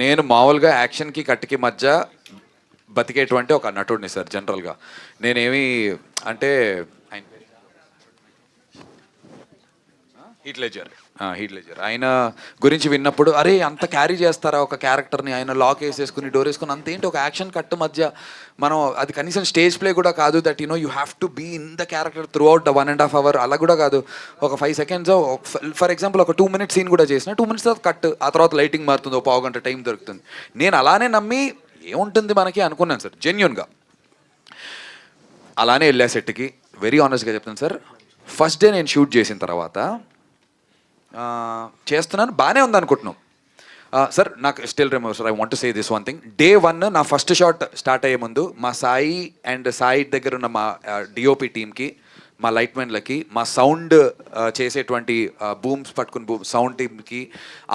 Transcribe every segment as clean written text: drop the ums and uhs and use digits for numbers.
నేను మామూలుగా యాక్షన్కి కట్కి మధ్య బతికేటువంటి ఒక నటుడిని సార్. జనరల్గా నేనేమి అంటే హీట్ లెజర్ ఆయన గురించి విన్నప్పుడు అరే అంత క్యారీ చేస్తారా ఒక క్యారెక్టర్ని, ఆయన లాక్ వేసేసుకుని డోర్ వేసుకుని అంతేంటి ఒక యాక్షన్ కట్ మధ్య మనం అది కనీసం స్టేజ్ ప్లే కూడా కాదు, that you have to be in the character throughout the 1.5 hour అలా కూడా కాదు. ఒక 5 seconds ఫర్ ఎగ్జాంపుల్ ఒక 2 minute సీన్ కూడా చేసిన 2 minutes తర్వాత కట్, ఆ తర్వాత లైటింగ్ మారుతుంది, ఒక పావు గంట టైం దొరుకుతుంది. నేను అలానే నమ్మి ఏముంటుంది మనకి అనుకున్నాను సార్ జెన్యున్గా. అలానే వెళ్ళా సెట్కి. వెరీ ఆనెస్ట్గా చెప్తాను సార్, ఫస్ట్ డే నేను షూట్ చేసిన తర్వాత చేస్తున్నాను బాగానే ఉంది అనుకుంటున్నాం సార్. నాకు still remember sir, I want to say this one thing. Day 1 నా ఫస్ట్ షాట్ స్టార్ట్ అయ్యే ముందు మా సాయి అండ్ సాయి దగ్గర ఉన్న మా డిఓపి టీమ్కి, మా లైట్మెన్లకి, మా సౌండ్ చేసేటువంటి బూమ్స్ పట్టుకుని సౌండ్ టీమ్కి,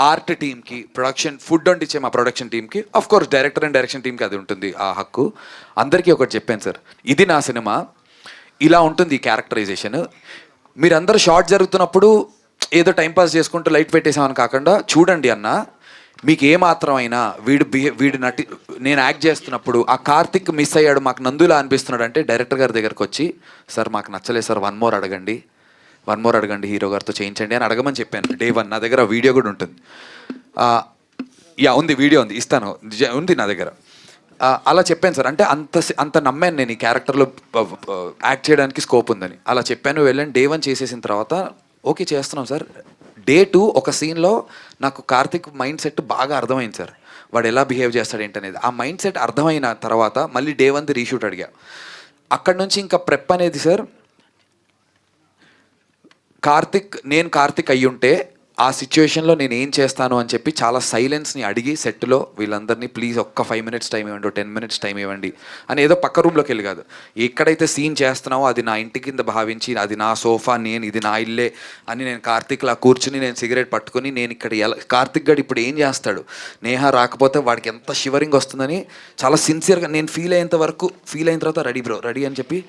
ఆర్ట్ టీమ్కి, ప్రొడక్షన్ ఫుడ్ వండిచ్చే మా ప్రొడక్షన్ టీమ్కి, of course director and direction టీమ్కి అది ఉంటుంది ఆ హక్కు. అందరికీ ఒకటి చెప్పాను సార్, ఇది నా సినిమా, ఇలా ఉంటుంది ఈ క్యారెక్టరైజేషన్. మీరందరూ షార్ట్ జరుగుతున్నప్పుడు ఏదో టైంపాస్ చేసుకుంటూ లైట్ పెట్టేసామని కాకుండా చూడండి అన్న, మీకు ఏమాత్రమైనా వీడు నేను యాక్ట్ చేస్తున్నప్పుడు ఆ కార్తిక్ మిస్ అయ్యాడు, మాకు నందులా అనిపిస్తున్నాడు అంటే డైరెక్టర్ గారి దగ్గరకు వచ్చి సార్ మాకు నచ్చలేదు సార్, వన్ మోర్ అడగండి హీరో గారితో చేయించండి అని అడగమని చెప్పాను. Day 1 నా దగ్గర వీడియో కూడా ఉంటుంది. ఉంది, వీడియో ఉంది, ఇస్తాను, ఉంది నా దగ్గర. అలా చెప్పాను సార్. అంటే అంత నమ్మాను నేను ఈ క్యారెక్టర్లో యాక్ట్ చేయడానికి స్కోప్ ఉందని. అలా చెప్పాను, వెళ్ళాను. Day 1 చేసేసిన తర్వాత ఓకే చేస్తున్నాం సార్. Day 2 ఒక సీన్లో నాకు కార్తిక్ మైండ్ సెట్ బాగా అర్థమైంది సార్, వాడు ఎలా బిహేవ్ చేస్తాడు ఏంటనేది. ఆ మైండ్ సెట్ అర్థమైన తర్వాత మళ్ళీ Day 1 రీషూట్ అడిగా. అక్కడి నుంచి ఇంకా ప్రెప్ అనేది సార్, నేను కార్తిక్ అయ్యుంటే ఆ సిచ్యువేషన్లో నేను ఏం చేస్తాను అని చెప్పి చాలా సైలెన్స్ని అడిగి సెట్లో వీళ్ళందరినీ ప్లీజ్ ఒక్క 5 minutes టైం ఇవ్వండి, 10 minutes టైం ఇవ్వండి అని, ఏదో పక్క రూమ్లోకి వెళ్ళి కాదు, ఎక్కడైతే సీన్ చేస్తున్నావో అది నా ఇంటి కింద భావించి, అది నా సోఫా, ఇది నా ఇల్లే అని నేను కార్తిక్లా కూర్చుని నేను సిగరెట్ పట్టుకుని నేను ఇక్కడ కార్తిక్ గడు ఇప్పుడు ఏం చేస్తాడు, నేహా రాకపోతే వాడికి ఎంత షివరింగ్ వస్తుందని చాలా సిన్సియర్గా నేను ఫీల్ అయిన తర్వాత రెడీ అని చెప్పి,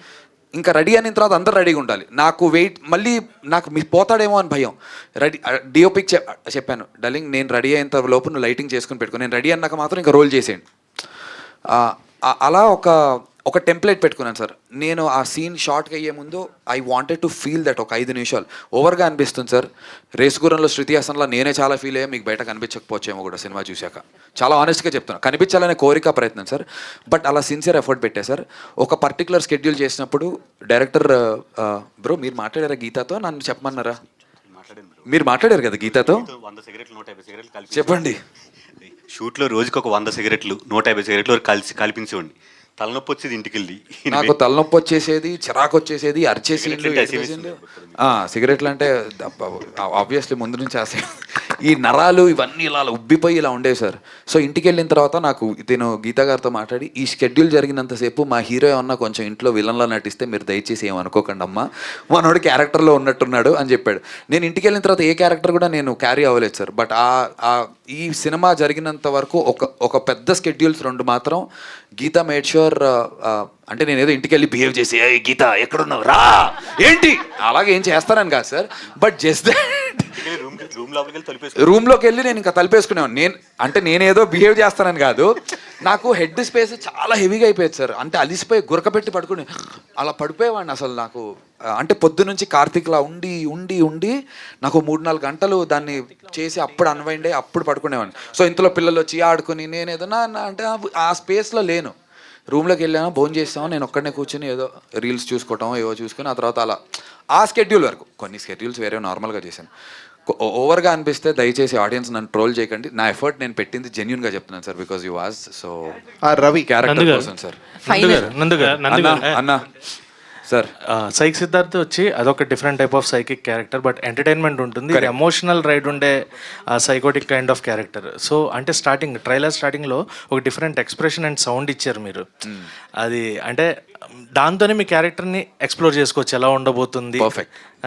ఇంకా రెడీ అయిన తర్వాత అందరూ రెడీగా ఉండాలి. నాకు మళ్ళీ నాకు పోతాడేమో అని భయం. డిఓపికి చెప్పాను, డల్లింగ్ నేను రెడీ అయిన లోపు నువ్వు లైటింగ్ చేసుకుని పెట్టుకో, నేను రెడీ అన్నాక మాత్రం ఇంకా రోల్ చేసేయండి. అలా ఒక టెంప్లెట్ పెట్టుకున్నాను సార్. నేను ఆ సీన్ షార్ట్కి అయ్యే ముందు I wanted to feel that ఒక 5 నిమిషాలు ఓవర్గా అనిపిస్తుంది సార్. రేసుగుర్రంలో శృతి హాసన్లో నేనే చాలా ఫీల్ అయ్యా, మీకు బయట కనిపించకపోవచ్చేమో కూడా సినిమా చూశాక. చాలా ఆనెస్ట్గా చెప్తాను, కనిపించాలనే కోరిక ప్రయత్నం సార్. బట్ అలా సిన్సియర్ ఎఫర్ట్ పెట్టా సార్. ఒక పర్టికులర్ స్కెడ్యూల్ చేసినప్పుడు డైరెక్టర్ బ్రో మీరు మాట్లాడారా గీతాతో, నన్ను చెప్పమన్నారా? మీరు మాట్లాడారు కదా గీతాతో, 100 cigarettes 150 cigarettes చెప్పండి. షూట్లో రోజుకి ఒక 100 cigarettes 150 cigarettes కల్పించేవాడిని. తలనొప్పి వచ్చేది ఇంటికి వెళ్ళి, నాకు తలనొప్పి వచ్చేసేది, చిరాకు వచ్చేసేది, అరిచేసి సిగరెట్లు అంటే ఆబ్వియస్లీ ముందు నుంచి ఈ నరాలు ఇవన్నీ ఇలా ఉబ్బిపోయి ఇలా ఉండేవి సార్. సో ఇంటికి వెళ్ళిన తర్వాత నాకు నేను గీతా గారితో మాట్లాడి, ఈ షెడ్యూల్ జరిగినంతసేపు మా హీరో ఏమన్నా కొంచెం ఇంట్లో విలన్లా నటిస్తే మీరు దయచేసి ఏమనుకోకండి అమ్మా, మనోడు క్యారెక్టర్లో ఉన్నట్టున్నాడు అని చెప్పాడు. నేను ఇంటికి వెళ్ళిన తర్వాత ఏ క్యారెక్టర్ కూడా నేను క్యారీ అవ్వలేదు సార్. బట్ ఈ సినిమా జరిగినంత వరకు ఒక పెద్ద స్కెడ్యూల్స్ 2 మాత్రం గీతా మేడ్ ష్యూర్. అంటే నేను ఏదో ఇంటికి వెళ్ళి బిహేవ్ చేసి గీత ఎక్కడున్నావు రా ఏంటి అలాగే ఏం చేస్తానని కాదు సార్. బట్ జస్ట్ రూమ్లోకి వెళ్ళి నేను ఇంకా తలిపేసుకునేవాను. నేనేదో బిహేవ్ చేస్తానని కాదు, నాకు హెడ్ స్పేస్ చాలా హెవీగా అయిపోయేది సార్. అంటే అలిసిపోయి గురకపెట్టి పడుకుని అలా పడిపోయేవాడిని అసలు. నాకు అంటే పొద్దు నుంచి కార్తీక్లా ఉండి నాకు 3-4 గంటలు దాన్ని చేసి అప్పుడు అన్వైండ్ అయ్యి అప్పుడు పడుకునేవాడిని. సో ఇంతలో పిల్లలు వచ్చి ఆడుకుని నేను ఏదన్నా అంటే ఆ స్పేస్లో లేను. రూమ్లోకి వెళ్ళాను, భోజనం చేస్తాము, నేను ఒక్కడనే కూర్చొని ఏదో రీల్స్ చూసుకోవటం ఏవో చూసుకొని ఆ తర్వాత అలా ఆ స్కెడ్యూల్ వరకు. కొన్ని స్కెడ్యూల్స్ వేరే నార్మల్గా చేశాను. ఓవర్గా అనిపిస్తే దయచేసి ఆడియన్స్ నన్ను ట్రోల్ చేయకండి. నా ఎఫర్ట్ నేను పెట్టింది జెన్యూన్గా చెప్తున్నాను sir, because you was so Ravi character కోసం సార్. అన్న సార్ సైక్ సిద్ధార్థ్ వచ్చి అదొక different type of psychic character, but entertainment ఉంటుంది, ఎమోషనల్ రైడ్ ఉండే psychotic kind of character. So అంటే ట్రైలర్ స్టార్టింగ్లో ఒక డిఫరెంట్ ఎక్స్ప్రెషన్ అండ్ సౌండ్ ఇచ్చారు మీరు. అది అంటే దాంతోనే మీ క్యారెక్టర్ని ఎక్స్ప్లోర్ చేసుకోవచ్చు ఎలా ఉండబోతుంది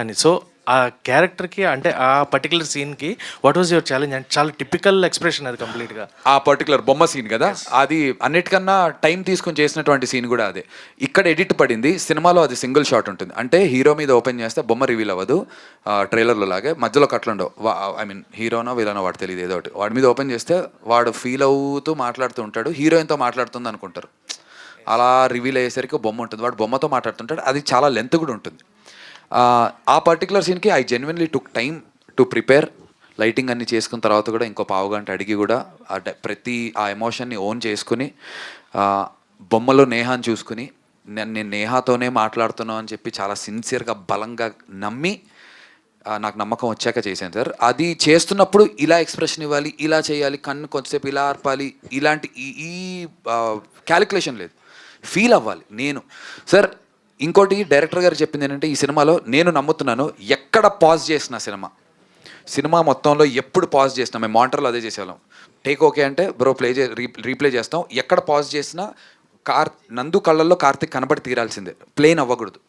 అని. సో ఆ క్యారెక్టర్కి అంటే ఆ పర్టికులర్ సీన్కి వాట్ వాజ్ యువర్ ఛాలెంజ్ అంటే చాలా టిపికల్ ఎక్స్ప్రెషన్ అది కంప్లీట్గా. ఆ పర్టికులర్ బొమ్మ సీన్ కదా, అది అన్నిటికన్నా టైం తీసుకొని చేసినటువంటి సీన్ కూడా అదే. ఇక్కడ ఎడిట్ పడింది, సినిమాలో అది సింగిల్ షాట్ ఉంటుంది. అంటే హీరో మీద ఓపెన్ చేస్తే బొమ్మ రివీల్ అవ్వదు ట్రైలర్లో లాగే, మధ్యలో కట్లుండవు. ఐ మీన్ హీరోనో వీళ్ళనో వాడు తెలియదు, ఏదో ఒకటి వాడి మీద ఓపెన్ చేస్తే వాడు ఫీల్ అవుతూ మాట్లాడుతూ ఉంటాడు, హీరోయిన్తో మాట్లాడుతుంది అనుకుంటారు. అలా రివీల్ అయ్యేసరికి బొమ్మ ఉంటుంది, వాడు బొమ్మతో మాట్లాడుతుంటాడు. అది చాలా లెంత్ కూడా ఉంటుంది. ఆ పర్టికులర్ సీన్కి I genuinely took time to prepare. Lighting అన్ని చేసుకున్న తర్వాత కూడా ఇంకో పావు గంట అడిగి కూడా ప్రతి ఆ ఎమోషన్ని ఓన్ చేసుకుని బొమ్మలో నేహాని చూసుకుని నేను నేహాతోనే మాట్లాడుతున్నాను అని చెప్పి చాలా సిన్సియర్గా బలంగా నమ్మి నాకు నమ్మకం వచ్చాక చేశాను సార్. అది చేస్తున్నప్పుడు ఇలా ఎక్స్ప్రెషన్ ఇవ్వాలి, ఇలా చేయాలి, కన్ను కొంచెంసేపు ఇలా ఆర్పాలి, ఇలాంటి ఈ క్యాలిక్యులేషన్ లేదు, ఫీల్ అవ్వాలి నేను. సార్ ఇంకోటి డైరెక్టర్ గారు చెప్పింది ఏంటంటే, ఈ సినిమాలో నేను నమ్ముతున్నాను ఎక్కడ పాజ్ చేసిన సినిమా మొత్తంలో ఎప్పుడు పాజ్ చేసినా, మేము మానిటర్లో అదే చేసేవాళ్ళం. టేక్ ఓకే అంటే బ్రో రీప్లే చేస్తాం, ఎక్కడ పాజ్ చేసినా నందు కళ్ళల్లో కార్తిక్ కనబడి తీరాల్సిందే, ప్లేన్ అవ్వకూడదు.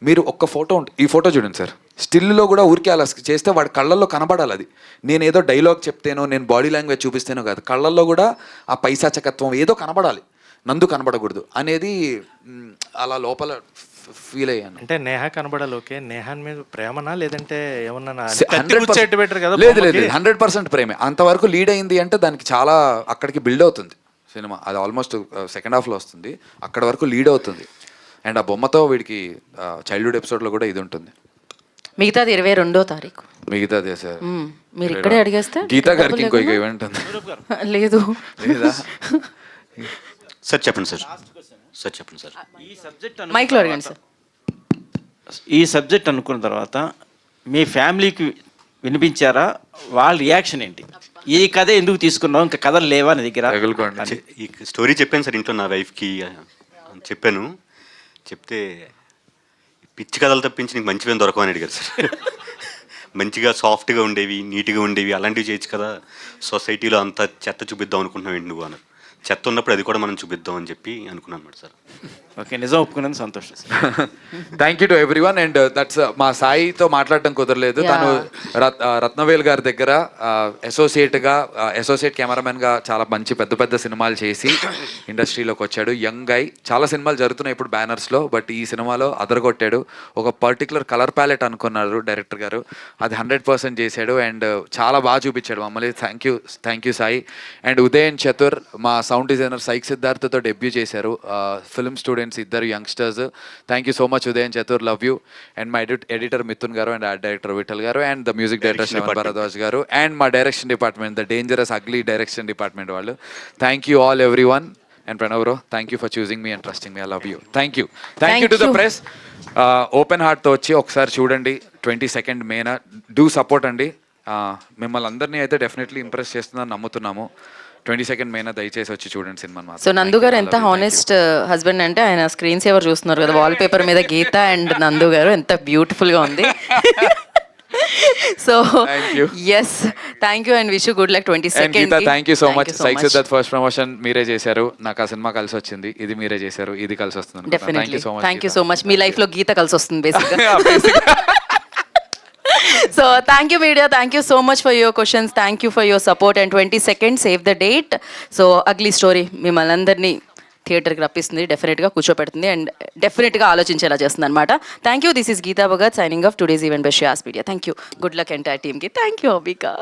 మీరు ఒక్క ఫోటో ఈ ఫోటో చూడండి సార్, స్టిల్లో కూడా ఊరికే అలా చేస్తే వాడి కళ్ళల్లో కనబడాలి. అది నేను ఏదో డైలాగ్ చెప్తేనో నేను బాడీ లాంగ్వేజ్ చూపిస్తేనో కాదు, కళ్ళల్లో కూడా ఆ పైశాచకత్వం ఏదో కనబడాలి, నందు కనబడకూడదు అనేది అలా లోపల ఫీల్ అయ్యాను. అంటే నేహా కనబడాలి, ఓకే, నేహాన్ మీద ప్రేమనా లేదంటే ఏమన్నా 100% బెటర్ కదా? లేదు 100% ప్రేమే. అంతవరకు లీడ్ అయింది అంటే దానికి చాలా అక్కడికి బిల్డ్ అవుతుంది సినిమా. అది ఆల్మోస్ట్ సెకండ్ హాఫ్లో వస్తుంది, అక్కడ వరకు లీడ్ అవుతుంది. అండ్ ఆ బొమ్మతో వీడికి చైల్డ్హుడ్ ఎపిసోడ్లో కూడా ఇది ఉంటుంది. మిగతాది 22వ తారీఖు. మిగతాదే సార్, మీరు ఇక్కడే అడిగేస్తే గీతా గారికి ఇంకో ఈవెంట్ ఉంది. లేదు లేదా సార్ చెప్పండి సార్. సార్ చెప్పండి సార్. ఈ సబ్జెక్ట్ మైక్లో అడగండి సార్. ఈ సబ్జెక్ట్ అనుకున్న తర్వాత మీ ఫ్యామిలీకి వినిపించారా? వాళ్ళ రియాక్షన్ ఏంటి? ఈ కథ ఎందుకు తీసుకున్నావు, ఇంకా కథలు లేవా నీ దగ్గర? ఈ స్టోరీ చెప్పాను సార్ ఇంట్లో నా వైఫ్కి చెప్పాను. చెప్తే పిచ్చి కథలు తప్పించి నీకు మంచివేం దొరకవని అడిగారు సార్. మంచిగా సాఫ్ట్గా ఉండేవి, నీట్గా ఉండేవి అలాంటివి చేయొచ్చు కదా, సొసైటీలో అంతా చెత్త చూపిద్దాం అనుకుంటున్నావు ఏంటి నువ్వు అన్నారు. చెత్త ఉన్నప్పుడు అది కూడా మనం చూపిద్దాం అని చెప్పి అనుకున్నాను అన్నమాట సార్. ఓకే, నిజం ఒప్పుకునేది సంతోషం sir. Thank you to everyone. And that's మా సాయితో మాట్లాడటం కుదరలేదు. తను రత్నవేల్ గారి దగ్గర అసోసియేట్ కెమెరామెన్గా చాలా మంచి పెద్ద పెద్ద సినిమాలు చేసి ఇండస్ట్రీలోకి వచ్చాడు. యంగ్ గై, చాలా సినిమాలు జరుగుతున్నాయి ఇప్పుడు బ్యానర్స్లో, బట్ ఈ సినిమాలో అదరగొట్టాడు. ఒక పర్టికులర్ కలర్ ప్యాలెట్ అనుకున్నారు డైరెక్టర్ గారు, అది 100% చేశాడు. అండ్ చాలా బాగా చూపించాడు మమ్మల్ని. Thank you Sai. And Udayan Chatur మా సౌండ్ డిజైనర్ సైక్ సిద్ధార్థతో డెబ్యూ చేశారు. ఫిల్మ్ స్టూడెంట్స్ ఇద్దరు youngsters. Thank you so much Udayan Chatur, love you. And my editor Mithun garu, and art director Vithal garu, and the music director Shravan Bharadwaj garu, and మా direction department, the dangerous ugly direction department వాళ్ళు. Thank you all everyone. And Pranav bro, thank you for choosing me and trusting me. I love you. Thank you to the press. Open హార్ట్తో వచ్చి ఒకసారి చూడండి 22nd Mena. Do support అండి. మిమ్మల్ని అందరినీ అయితే definitely impress చేస్తుందని నమ్ముతున్నాము. 22nd మేన దయచేసి వచ్చి చూడండి సినిమా. సో నందు గారు ఎంత హానెస్ట్ హస్బెండ్ అంటే, ఆయన స్క్రీన్ సేవర్ చూస్తున్నారు కదా, వాల్ పేపర్ మీద గీత అండ్ నందు గారు ఎంత బ్యూటిఫుల్ గా ఉంది. So yes, thank you and wish you good luck 22nd. Thank you so much. Psych Siddharth first promotion మీరే చేశారు, నాకు ఆ సినిమా కలిసి వచ్చింది. ఇది మీరే చేశారు, ఇది కలిసి వస్తుంది. Definitely thank you so much. Me life లో గీత కలిసి వస్తుంది బేసిక్గా. So thank you media, thank you so much for your questions, thank you for your support, and 22nd save the date. So ugly story మిమ్మల్ని అందరినీ థియేటర్కి రప్పిస్తుంది, డెఫినెట్గా కూర్చోపెడుతుంది and డెఫినెట్గా ఆలోచించేలా చేస్తుంది అనమాట. Thank you. This is Geeta Bhagat signing off today's event by Shreyas media. Thank you. Good luck entire టీమ్కి. Thank you అబికా.